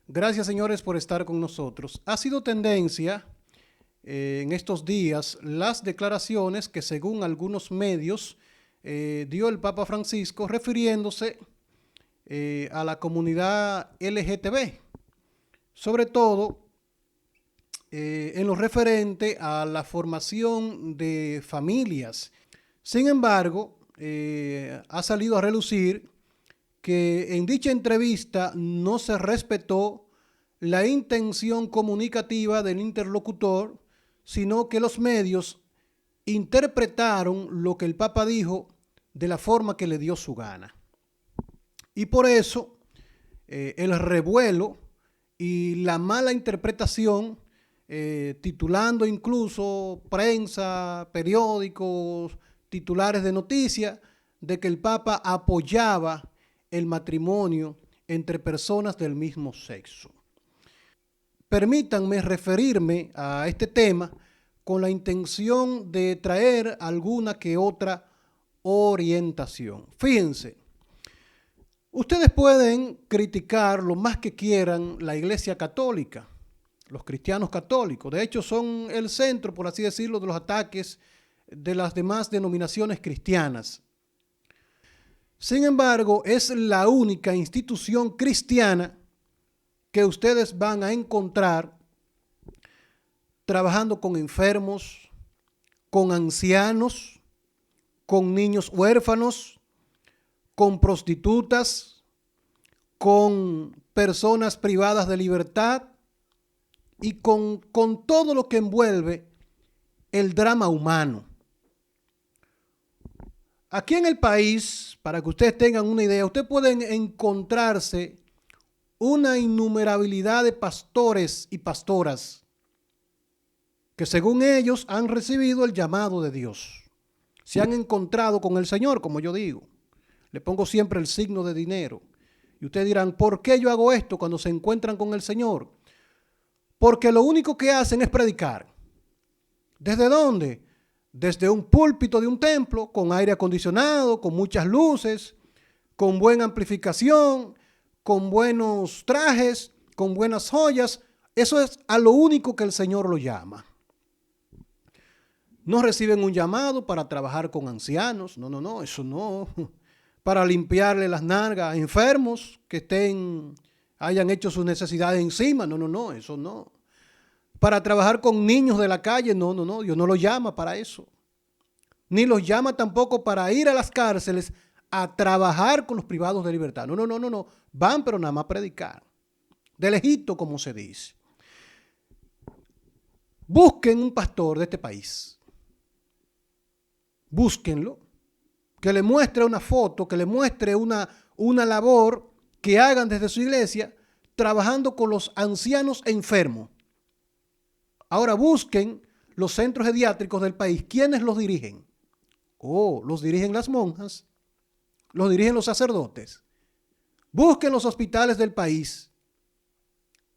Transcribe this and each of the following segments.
Gracias, señores, por estar con nosotros. Ha sido tendencia en estos días las declaraciones que, según algunos medios, dio el Papa Francisco refiriéndose a la comunidad LGTB, sobre todo en lo referente a la formación de familias. Sin embargo, ha salido a relucir que en dicha entrevista no se respetó la intención comunicativa del interlocutor, sino que los medios interpretaron lo que el Papa dijo de la forma que le dio su gana. Y por eso el revuelo y la mala interpretación, titulando incluso prensa, periódicos, titulares de noticias, de que el Papa apoyaba el matrimonio entre personas del mismo sexo. Permítanme referirme a este tema con la intención de traer alguna que otra orientación. Fíjense, ustedes pueden criticar lo más que quieran la Iglesia Católica, los cristianos católicos. De hecho, son el centro, por así decirlo, de los ataques de las demás denominaciones cristianas. Sin embargo, es la única institución cristiana que ustedes van a encontrar trabajando con enfermos, con ancianos, con niños huérfanos, con prostitutas, con personas privadas de libertad y con todo lo que envuelve el drama humano. Aquí en el país, para que ustedes tengan una idea, ustedes pueden encontrarse una innumerabilidad de pastores y pastoras que, según ellos, han recibido el llamado de Dios. Se han encontrado con el Señor, como yo digo. Le pongo siempre el signo de dinero. Y ustedes dirán, ¿por qué yo hago esto cuando se encuentran con el Señor? Porque lo único que hacen es predicar. ¿Desde dónde? Desde un púlpito de un templo, con aire acondicionado, con muchas luces, con buena amplificación, con buenos trajes, con buenas joyas. Eso es a lo único que el Señor lo llama. No reciben un llamado para trabajar con ancianos. No, eso no. Para limpiarle las nalgas a enfermos que hayan hecho sus necesidades encima. No, eso no. Para trabajar con niños de la calle. No, Dios no los llama para eso. Ni los llama tampoco para ir a las cárceles a trabajar con los privados de libertad. No. Van, pero nada más a predicar. De lejito, como se dice. Busquen un pastor de este país. Búsquenlo. Que le muestre una foto, que le muestre una labor que hagan desde su iglesia trabajando con los ancianos enfermos. Ahora busquen los centros geriátricos del país. ¿Quiénes los dirigen? Los dirigen las monjas, los dirigen los sacerdotes. Busquen los hospitales del país.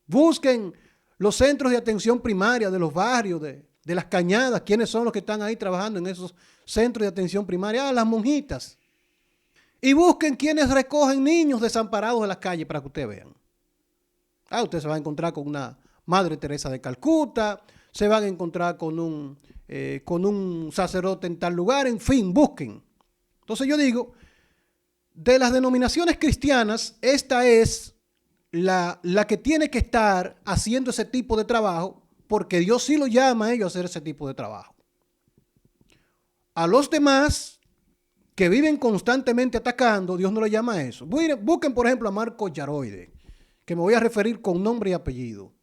Busquen los centros de atención primaria de los barrios, de las cañadas. ¿Quiénes son los que están ahí trabajando en esos centros de atención primaria? Las monjitas. Y busquen quienes recogen niños desamparados de las calles para que ustedes vean. Usted se va a encontrar con una Madre Teresa de Calcuta, se van a encontrar con un sacerdote en tal lugar, en fin, busquen. Entonces yo digo, de las denominaciones cristianas, esta es la que tiene que estar haciendo ese tipo de trabajo, porque Dios sí lo llama a ellos a hacer ese tipo de trabajo. A los demás que viven constantemente atacando, Dios no le llama a eso. Busquen, por ejemplo, a Marco Yaroide, que me voy a referir con nombre y apellido.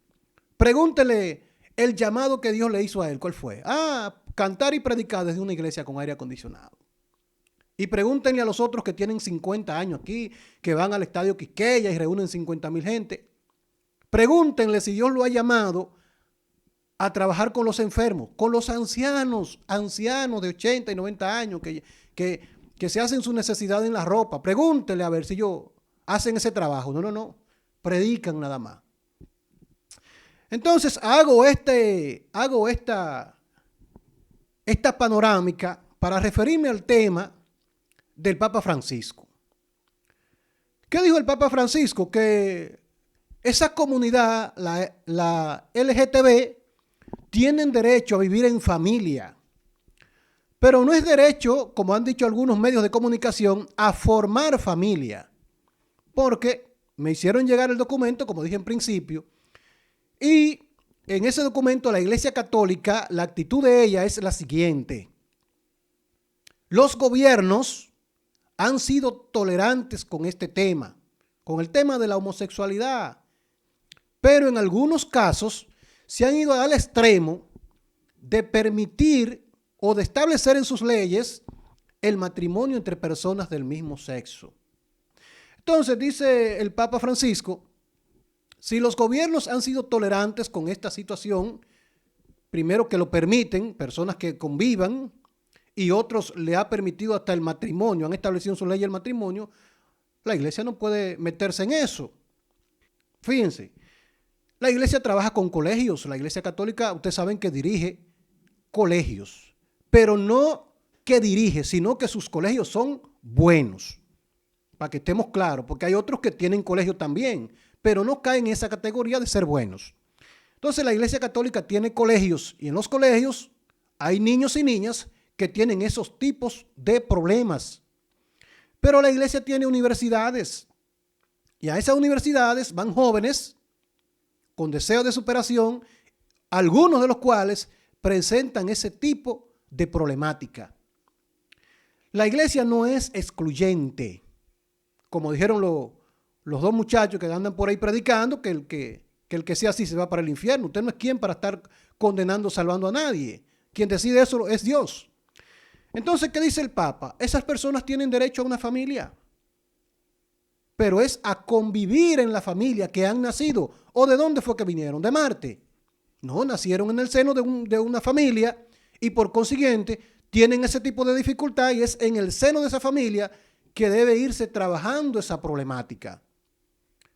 Pregúntele el llamado que Dios le hizo a él. ¿Cuál fue? Cantar y predicar desde una iglesia con aire acondicionado. Y pregúntenle a los otros que tienen 50 años aquí, que van al estadio Quisqueya y reúnen 50,000 gente. Pregúntenle si Dios lo ha llamado a trabajar con los enfermos, con los ancianos de 80 y 90 años que se hacen su necesidad en la ropa. Pregúntenle a ver si ellos hacen ese trabajo. No. Predican nada más. Entonces hago esta panorámica para referirme al tema del Papa Francisco. ¿Qué dijo el Papa Francisco? Que esa comunidad, la LGTB, tienen derecho a vivir en familia. Pero no es derecho, como han dicho algunos medios de comunicación, a formar familia. Porque me hicieron llegar el documento, como dije en principio, y en ese documento la Iglesia Católica, la actitud de ella es la siguiente. Los gobiernos han sido tolerantes con este tema, con el tema de la homosexualidad, pero en algunos casos se han ido al extremo de permitir o de establecer en sus leyes el matrimonio entre personas del mismo sexo. Entonces, dice el Papa Francisco, si los gobiernos han sido tolerantes con esta situación, primero que lo permiten, personas que convivan, y otros le ha permitido hasta el matrimonio, han establecido en su ley el matrimonio, la iglesia no puede meterse en eso. Fíjense, la iglesia trabaja con colegios, la iglesia católica, ustedes saben que dirige colegios, pero no que dirige, sino que sus colegios son buenos, para que estemos claros, porque hay otros que tienen colegios también, pero no caen en esa categoría de ser buenos. Entonces la iglesia católica tiene colegios y en los colegios hay niños y niñas que tienen esos tipos de problemas. Pero la iglesia tiene universidades y a esas universidades van jóvenes con deseo de superación, algunos de los cuales presentan ese tipo de problemática. La iglesia no es excluyente, como dijeron los dos muchachos que andan por ahí predicando, que el que sea así se va para el infierno. Usted no es quien para estar condenando, salvando a nadie. Quien decide eso es Dios. Entonces, ¿qué dice el Papa? Esas personas tienen derecho a una familia, pero es a convivir en la familia que han nacido. ¿O de dónde fue que vinieron? ¿De Marte? No, nacieron en el seno de una familia y por consiguiente tienen ese tipo de dificultad y es en el seno de esa familia que debe irse trabajando esa problemática.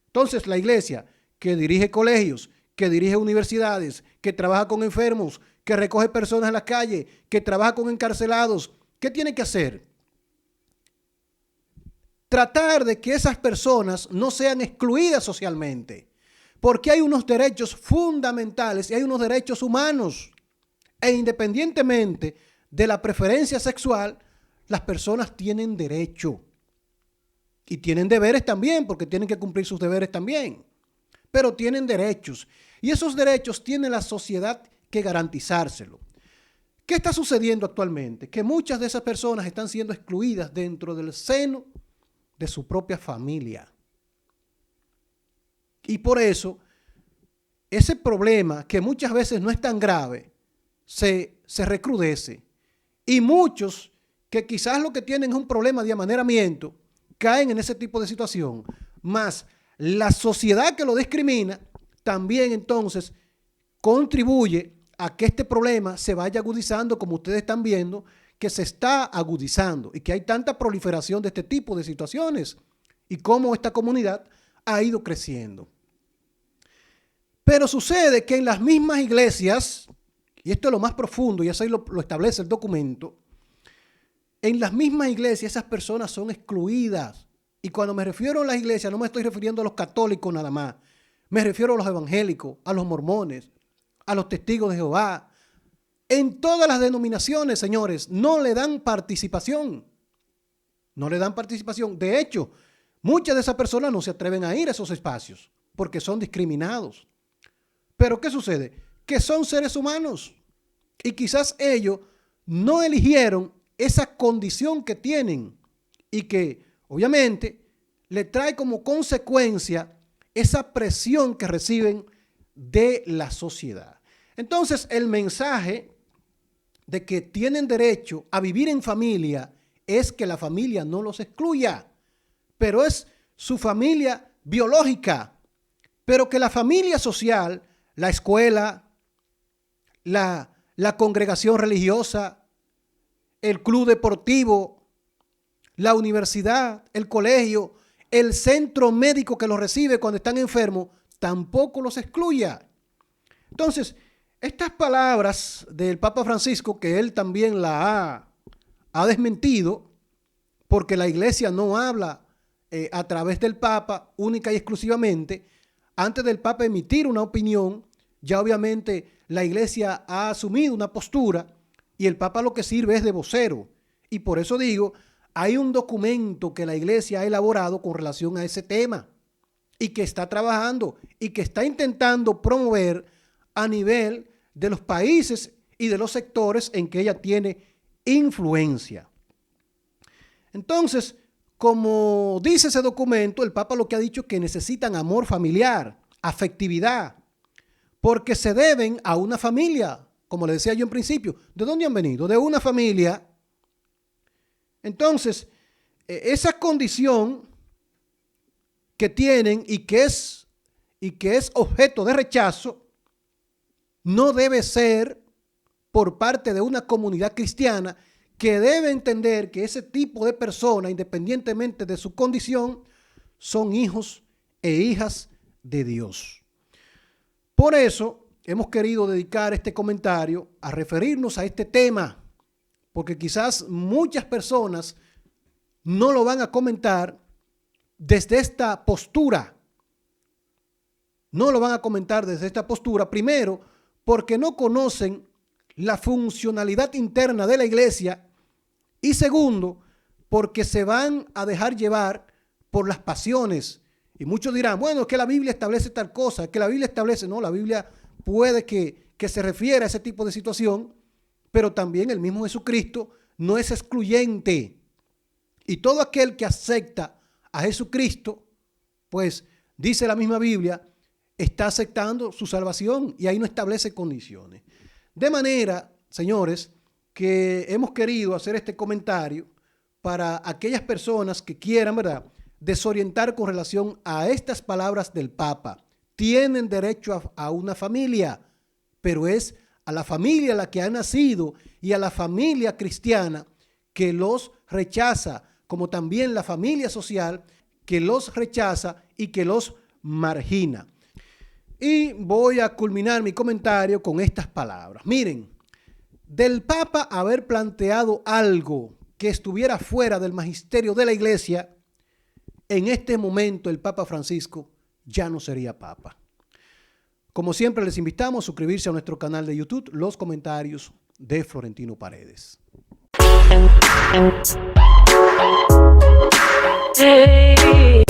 Entonces, la iglesia que dirige colegios, que dirige universidades, que trabaja con enfermos, que recoge personas en la calle, que trabaja con encarcelados, ¿qué tiene que hacer? Tratar de que esas personas no sean excluidas socialmente, porque hay unos derechos fundamentales y hay unos derechos humanos, e independientemente de la preferencia sexual, las personas tienen derecho y tienen deberes también, porque tienen que cumplir sus deberes también, pero tienen derechos y esos derechos tiene la sociedad que garantizárselo. ¿Qué está sucediendo actualmente? Que muchas de esas personas están siendo excluidas dentro del seno de su propia familia. Y por eso, ese problema, que muchas veces no es tan grave, se recrudece. Y muchos que quizás lo que tienen es un problema de amaneramiento, caen en ese tipo de situación. Más la sociedad que lo discrimina, también entonces contribuye a que este problema se vaya agudizando, como ustedes están viendo, que se está agudizando y que hay tanta proliferación de este tipo de situaciones y cómo esta comunidad ha ido creciendo. Pero sucede que en las mismas iglesias, y esto es lo más profundo y así lo establece el documento, en las mismas iglesias esas personas son excluidas. Y cuando me refiero a las iglesias no me estoy refiriendo a los católicos nada más, me refiero a los evangélicos, a los mormones, a los testigos de Jehová. En todas las denominaciones, señores, no le dan participación. No le dan participación. De hecho, muchas de esas personas no se atreven a ir a esos espacios porque son discriminados. Pero ¿qué sucede? Que son seres humanos y quizás ellos no eligieron esa condición que tienen y que obviamente le trae como consecuencia esa presión que reciben de la sociedad. Entonces, el mensaje de que tienen derecho a vivir en familia es que la familia no los excluya, pero es su familia biológica, pero que la familia social, la escuela, la congregación religiosa, el club deportivo, la universidad, el colegio, el centro médico que los recibe cuando están enfermos, tampoco los excluya. Entonces, estas palabras del Papa Francisco, que él también la ha desmentido, porque la iglesia no habla a través del Papa única y exclusivamente. Antes del Papa emitir una opinión, ya obviamente la iglesia ha asumido una postura y el Papa lo que sirve es de vocero. Y por eso digo, hay un documento que la iglesia ha elaborado con relación a ese tema y que está trabajando y que está intentando promover a nivel de los países y de los sectores en que ella tiene influencia. Entonces, como dice ese documento, el Papa lo que ha dicho es que necesitan amor familiar, afectividad, porque se deben a una familia, como le decía yo en principio. ¿De dónde han venido? De una familia. Entonces, esa condición que tienen y que es objeto de rechazo no debe ser por parte de una comunidad cristiana que debe entender que ese tipo de personas, independientemente de su condición, son hijos e hijas de Dios. Por eso hemos querido dedicar este comentario a referirnos a este tema, porque quizás muchas personas no lo van a comentar desde esta postura. No lo van a comentar desde esta postura, primero, porque no conocen la funcionalidad interna de la iglesia y segundo, porque se van a dejar llevar por las pasiones. Y muchos dirán, bueno, es que la Biblia establece tal cosa, es que la Biblia establece, no, la Biblia puede que se refiera a ese tipo de situación, pero también el mismo Jesucristo no es excluyente. Y todo aquel que acepta a Jesucristo, pues dice la misma Biblia, está aceptando su salvación y ahí no establece condiciones. De manera, señores, que hemos querido hacer este comentario para aquellas personas que quieran, ¿verdad?, desorientar con relación a estas palabras del Papa. Tienen derecho a una familia, pero es a la familia a la que han nacido y a la familia cristiana que los rechaza, como también la familia social que los rechaza y que los margina. Y voy a culminar mi comentario con estas palabras. Miren, del Papa haber planteado algo que estuviera fuera del magisterio de la iglesia, en este momento el Papa Francisco ya no sería Papa. Como siempre, les invitamos a suscribirse a nuestro canal de YouTube, Los Comentarios de Florentino Paredes. Hey.